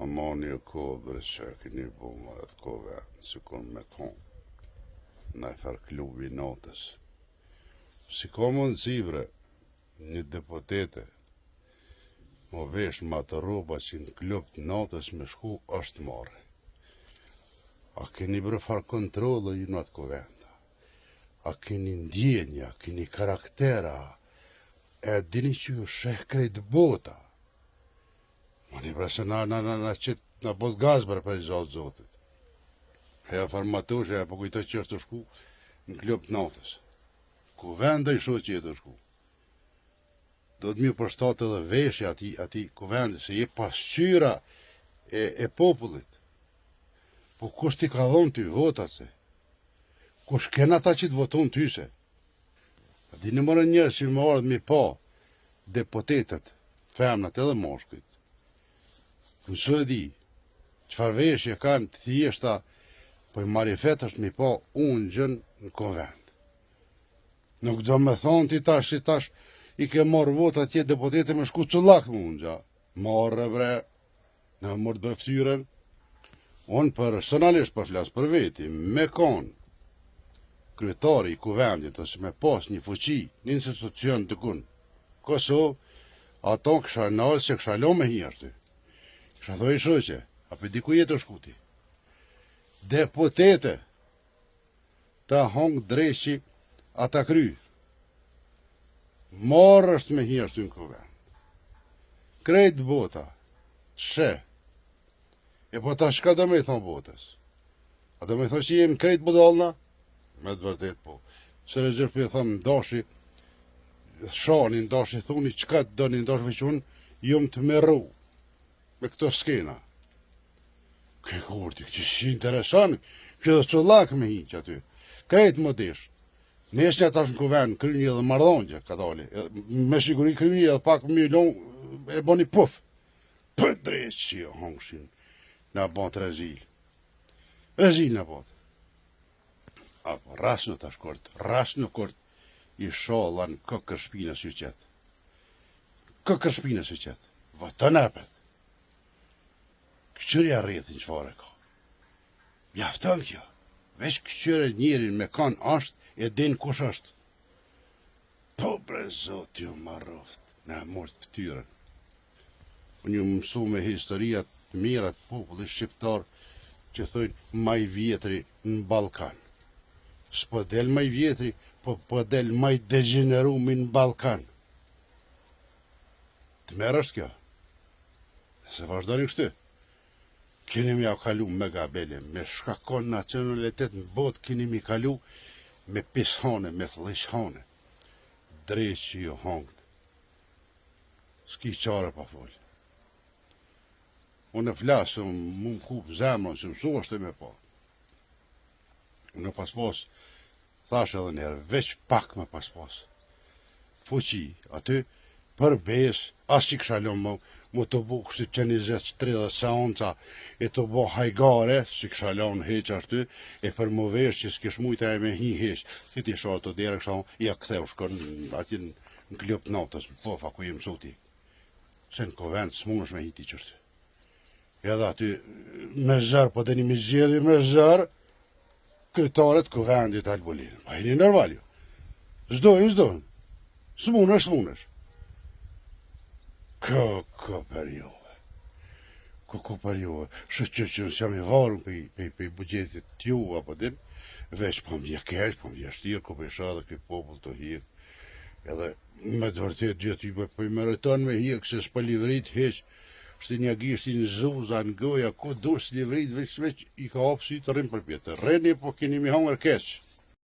Ama një kohë bërë keni bu më atë kohë si kon me thonë. Në e farë klubi natës. Si ka mundësi bre, një deputete, më vesh më atë roba që në klub të natës me shku është marrë. A keni bre farë kontrolë ju në atë kovenda. A keni ndjenja, keni karaktera, e dini që ju sheh krejt bota. Ma një bre se na qëtë na bot gaz bre për i zotë zotit. E farmatoshe e po kujtoj që është të shku në klub të natës. Kuvenda i shoh që jetë të shku. Do të mirë përshtatë edhe veshja ati kuvendi, se je pasqyra e popullit. Po kush ti ka dhonë ty votat se? Kush kena ta që të voton ty se? A dini more njerës që më ardhë mi pa deputetet, femnat edhe moshkujt. Nësë e di, qëfar veshje kanë të thjeshta, po i marifet është mi pa unë gjënë në konvent. Nuk do me thonë ti tash si tash i ke marrë vota tje deputete me shku cëllak më unë gja. Marrë bre, në mërë të breftyren. Unë personalisht për flasë për veti, me konë kryetari i kuvendit, ose me pas një fuqi, një institucion të kun Kosovë, ato kësha nalë se kësha lo me hi ashtu. Kësha thoi shoqe, a për diku jetë është kuti. Deputete ta hongë dreqi ata kry. Marrë është me hi ashtu në kuvend. Krejt bota, she. E po ta shka do me i thonë botës? A do me i thonë që jemi krejt budalna? Me të vërtet po. Se rezerv për i thonë ndashi, shani ndashi thuni qka të doni ndashi vequn, jumë të meru. Me këto skena. Këj kurti, këqë si interesant, që dhe cëllak me hi që aty. Krejt më dish. Nesë një tash në kuvend, kry një edhe mardonjë, ka dali. Me siguri kry një edhe pak milon, e boni puf. Për drejtë që jo hongshin. Në bëtë rezil. Rezil në bëtë. Apo ras në tash kort, i sholan këkër shpinës ju qëtë. Këkër shpinës ju qëtë. Vëtë nepet. Këqërja rrethin që fare ka. Mjaftën kjo. Veç këqërë njerin me kanë ashtë, e din kush është. Po bre zot ju marroft, në mort ftyren. Unë ju mësu me historiat mirat popullit shqiptar që thojnë maj vjetri në Balkan. S'po del maj vjetri, po del maj degenerumi në Balkan. Të merë është kjo. Se vazhdojnë kështu. Keni mi ja kalu me gabele, me shkakon nacionalitet në bot, keni mi kalu me pishane, me flishane. Drejt që ju hangët. S'ki qare pa folë. Unë e flasë, më kupë zemrën, që mësu është e me pa. Unë e pas, thash edhe njerë, veç pak me pas. Fuqi, aty, për besë, as që këshalon më të bu kështu që 20-30 seanca, e të bu hajgare, si këshalon heq ashtu, e për më vesh që s'kish mujta e me hi heq. Këti sharë të dere këshalon, ja këtheu shkon ati në klub të natës, po fa ku jem suti. Se në kovend s'munësh me hiti qështë. Edhe aty me zërë, po të një mizjedi me zërë, kryetaret kovendit Albulin. Pa i një nërval ju. Zdojnë. S'munësh. Këko për juve. Shë që nësë jam i varun për i bugjetit t'ju, apo din, veç për më vje kesh, për më vje shtirë, ku për isha dhe këj popull të hirë. Edhe me të vërtet gjithë për i meriton me hirë, këse s'pa livrit heq, shtë një gishti në zuza, në goja, ku dush livrit, veç i ka opsi të rrim për pjetë. Reni, po keni mi hangër keq.